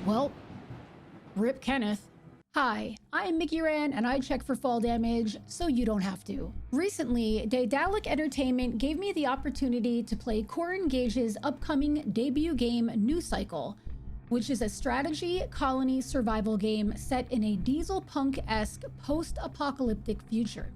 Well, rip Kenneth. Hi, I'm Mikiran and I check for fall damage so you don't have to. Recently, Daedalic Entertainment gave me the opportunity to play CoreEngage's upcoming debut game New Cycle, which is a strategy colony survival game set in a diesel punk-esque post-apocalyptic future.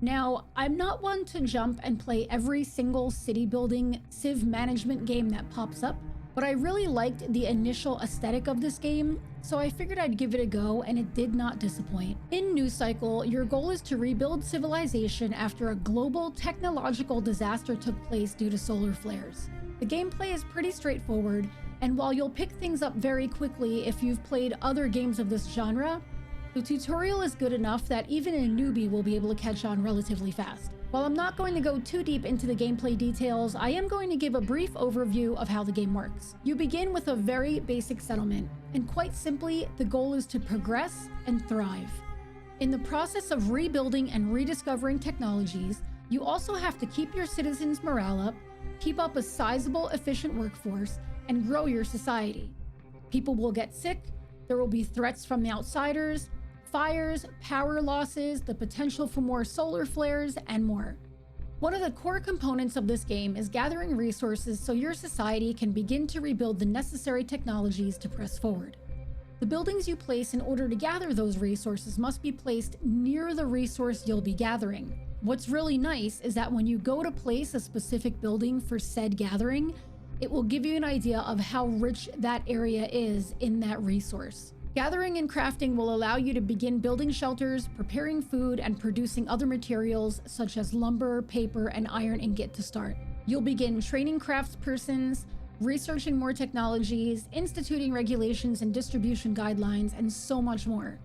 Now, I'm not one to jump and play every single city building civ management game that pops up, but I really liked the initial aesthetic of this game, so I figured I'd give it a go, and it did not disappoint. In New Cycle, your goal is to rebuild civilization after a global technological disaster took place due to solar flares. The gameplay is pretty straightforward, and while you'll pick things up very quickly if you've played other games of this genre, the tutorial is good enough that even a newbie will be able to catch on relatively fast. While I'm not going to go too deep into the gameplay details, I am going to give a brief overview of how the game works. You begin with a very basic settlement, and quite simply, the goal is to progress and thrive. In the process of rebuilding and rediscovering technologies, you also have to keep your citizens' morale up, keep up a sizable, efficient workforce, and grow your society. People will get sick, there will be threats from the outsiders, fires, power losses, the potential for more solar flares, and more. One of the core components of this game is gathering resources so your society can begin to rebuild the necessary technologies to press forward. The buildings you place in order to gather those resources must be placed near the resource you'll be gathering. What's really nice is that when you go to place a specific building for said gathering, it will give you an idea of how rich that area is in that resource. Gathering and crafting will allow you to begin building shelters, preparing food, and producing other materials such as lumber, paper, and iron ingot to start. You'll begin training craftspersons, researching more technologies, instituting regulations and distribution guidelines, and so much more.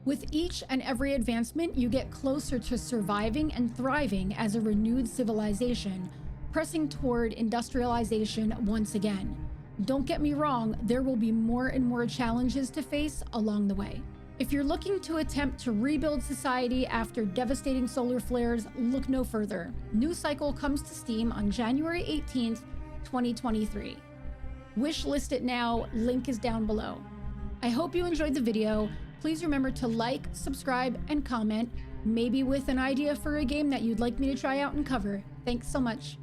With each and every advancement, you get closer to surviving and thriving as a renewed civilization, pressing toward industrialization once again. Don't get me wrong, there will be more and more challenges to face along the way. If you're looking to attempt to rebuild society after devastating solar flares, look no further. New Cycle comes to Steam on January 18th, 2023. Wishlist it now, link is down below. I hope you enjoyed the video. Please remember to like, subscribe, and comment, maybe with an idea for a game that you'd like me to try out and cover. Thanks so much.